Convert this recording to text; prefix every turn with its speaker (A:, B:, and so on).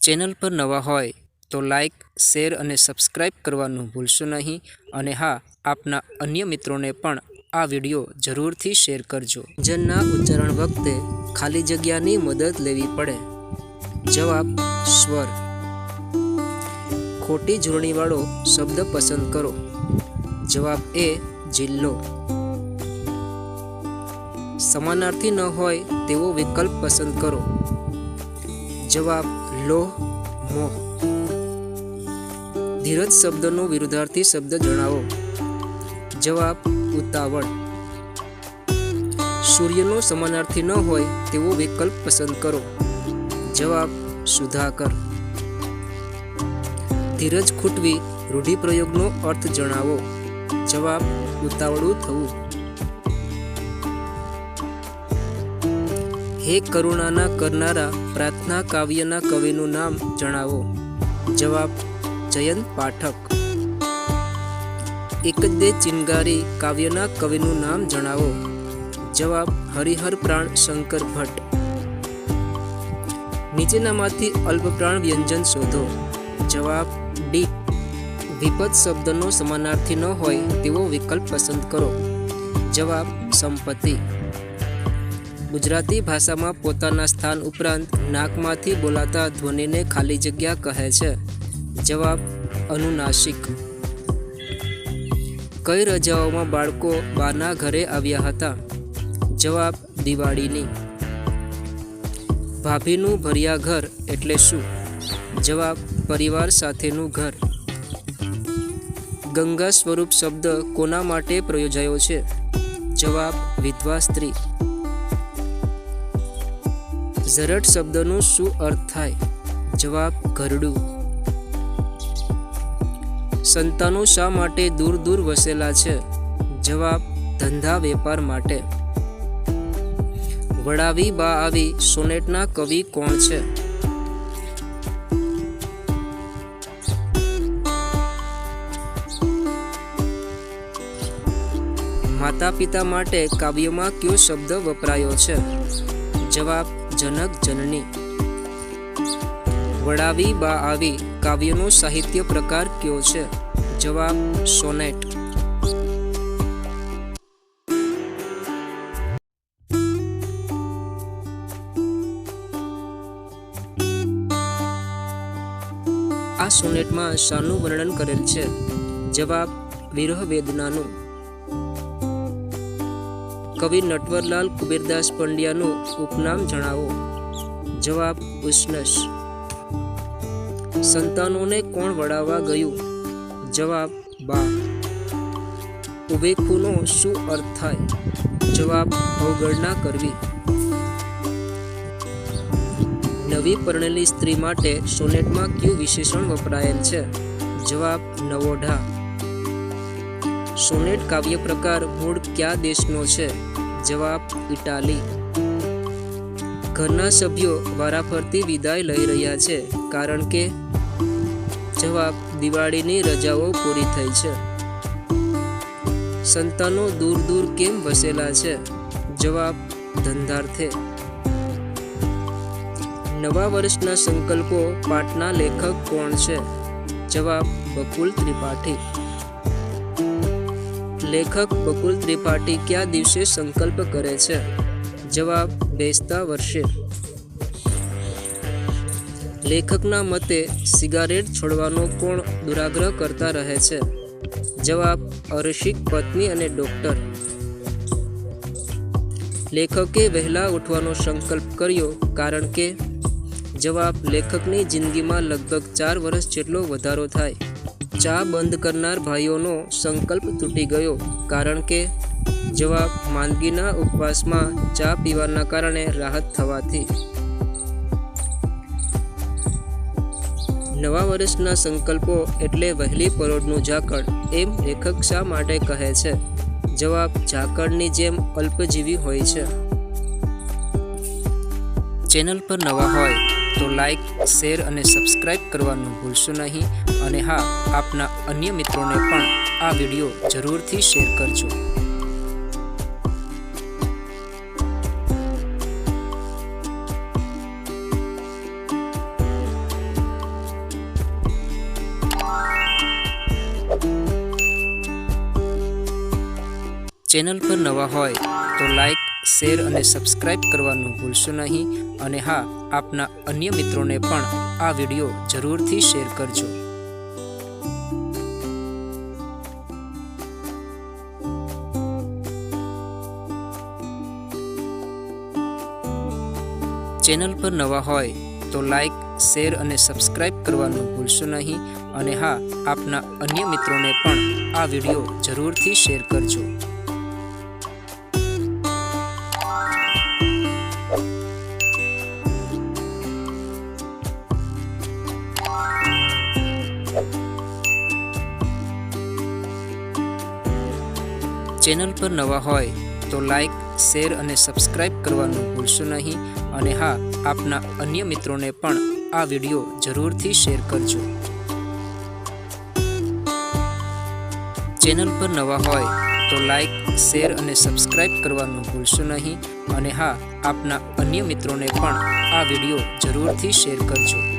A: Channel પર નવા હોય તો લાઇક, શેર અને સબસ્ક્રાઇબ કરવાનું ભૂલશો નહીં અને હા, આપના અન્ય મિત્રોને પણ આ વિડીયો જરૂરથી શેર કરજો. વ્યંજનના ઉચ્ચારણ વખતે ખાલી જગ્યાની મદદ લેવી પડે. જવાબ: સ્વર. ખોટી જોડણીવાળો શબ્દ પસંદ કરો. જવાબ એ. જિલ્લો. સમાનાર્થી ન હોય તેવો વિકલ્પ પસંદ કરો. જવાબ: લોહ, મોહ. ધીરજ શબ્દનો વિરુદ્ધાર્થી શબ્દ જણાવો. જવાબ: ઉતાવળ. સૂર્યનો સમાનાર્થી ન હોય તેવો વિકલ્પ પસંદ કરો. જવાબ: સુધાકર. ધીરજ ખૂટવી રૂઢિપ્રયોગનો અર્થ જણાવો. જવાબ: ઉતાવળું થવું. હે કરુણાના કરનારા પ્રાર્થના કાવ્યના કવિનું નામ જણાવો. જવાબ: જયંત પાઠક. એક જ દે ચિનગારી કાવ્યના કવિનું નામ જણાવો. જવાબ: હરિહર પ્રાણ શંકર ભટ્ટ. નીચેનામાંથી અલ્પપ્રાણ વ્યંજન શોધો. જવાબ: ડી. વિપદ શબ્દનો સમાનાર્થી ન હોય તેવો વિકલ્પ પસંદ કરો. જવાબ: સંપત્તિ. ગુજરાતી ભાષામાં પોતાના સ્થાન ઉપરાંત નાકમાંથી બોલાતા ધ્વનિને ખાલી જગ્યા કહે છે. જવાબ: અનુનાસિક. કઈ રજાઓમાં બાળકો બાના ઘરે આવ્યા હતા? જવાબ: દિવાળીની. ભાભીનું ભર્યા ઘર એટલે શું? જવાબ: પરિવાર સાથેનું ઘર. ગંગા સ્વરૂપ શબ્દ કોના માટે પ્રયોજાયો છે? જવાબ: વિધવા સ્ત્રી. ઝરટ શબ્દનો શું અર્થ થાય? જવાબ: ઘરડું. સંતાનો શા માટે દૂર દૂર વસેલા છે? જવાબ: ધંધા વેપાર માટે. વડાવી બા આવી સોનેટના કવિ કોણ છે? માતા પિતા માટે કાવ્યમાં કયો શબ્દ વપરાયો છે? જવાબ: જનક જનની. વડાવી બા આવી કાવ્યનો સાહિત્ય પ્રકાર કયો છે? જવાબ: સોનેટ. આ સોનેટમાં શાનું વર્ણન કરેલ છે? જવાબ: વિરહ વેદનાનું. કવિ નટવરલાલ કુબેરદાસ પંડ્યાનું ઉપનામ જણાવો. જવાબ: ઉષ્ણસ. સંતાનોને કોણ વડાવવા ગયું? જવાબ: બા. ઉભેખુનો શું અર્થ થાય? જવાબ: અવગણના કરવી. નવી પરણેલી સ્ત્રી માટે સોનેટમાં કયું વિશેષણ વપરાયેલ છે? જવાબ: નવોઢા. સોનેટ કાવ્ય પ્રકાર મૂળ કયા દેશનો છે? જવાબ: ઇટાલી. ઘરના સભ્યો વારાફરતી વિદાય લઈ રહ્યા છે કારણ કે? જવાબ: દિવાળીની રજાઓ પૂરી થઈ છે. સંતાનો દૂર દૂર કેમ વસેલા છે? જવાબ: ધંધાર્થે. નવા વર્ષના સંકલ્પો પાઠના લેખક કોણ છે? જવાબ: બકુલ ત્રિપાઠી. લેખક બકુલ ત્રિપાઠી કયા દિવસે સંકલ્પ કરે છે? જવાબ: બેસતા વર્ષે. લેખકના મતે સિગારેટ છોડવાનો કોણ દુરાગ્રહ કરતા રહે છે? જવાબ: અરસિક પત્ની અને ડોક્ટર. લેખકે વહેલા ઉઠવાનો સંકલ્પ કર્યો કારણ કે? જવાબ: લેખકની જિંદગીમાં લગભગ 4 વર્ષ જેટલો વધારો થાય. ચા બંધ કરનાર ભાઈઓનો સંકલ્પ તૂટી ગયો કારણ કે? જવાબ: માંદગીના ઉપવાસમાં ચા પીવાના કારણે રાહત થવાથી. નવા વર્ષના સંકલ્પો એટલે વહેલી પરોઢનું ઝાકળ એમ લેખક શા માટે કહે છે? જવાબ: ઝાકળની જેમ અલ્પજીવી હોય છે. ચેનલ પર નવા હોય તો લાઇક, શેર અને સબસ્ક્રાઇબ કરવાનું ભૂલશો નહીં અને હા, આપના અન્ય મિત્રોને પણ આ વિડીયો જરૂરથી શેર કરજો. ચેનલ પર નવા હોય તો લાઈક, શેર અને સબસ્ક્રાઈબ કરવાનું ભૂલશો નહીં. અને હા, આપના અન્ય મિત્રોને પણ આ વિડીયો જરૂરથી શેર કરજો. ચેનલ પર નવા હોય તો લાઈક, શેર અને સબસ્ક્રાઈબ કરવાનું ભૂલશો નહીં. અને હા, આપના અન્ય મિત્રોને પણ આ વિડીયો જરૂરથી શેર કરજો. ચેનલ પર નવા હોય તો લાઈક, શેર અને સબસ્ક્રાઈબ કરવાનું ભૂલશો નહીં. અને હા, આપના અન્ય મિત્રોને પણ આ વિડીયો જરૂરથી શેર કરજો. ચેનલ પર નવા હોય તો લાઈક, શેર અને સબસ્ક્રાઈબ કરવાનું ભૂલશો નહીં. અને હા, આપના અન્ય મિત્રોને પણ આ વિડીયો જરૂરથી શેર કરજો.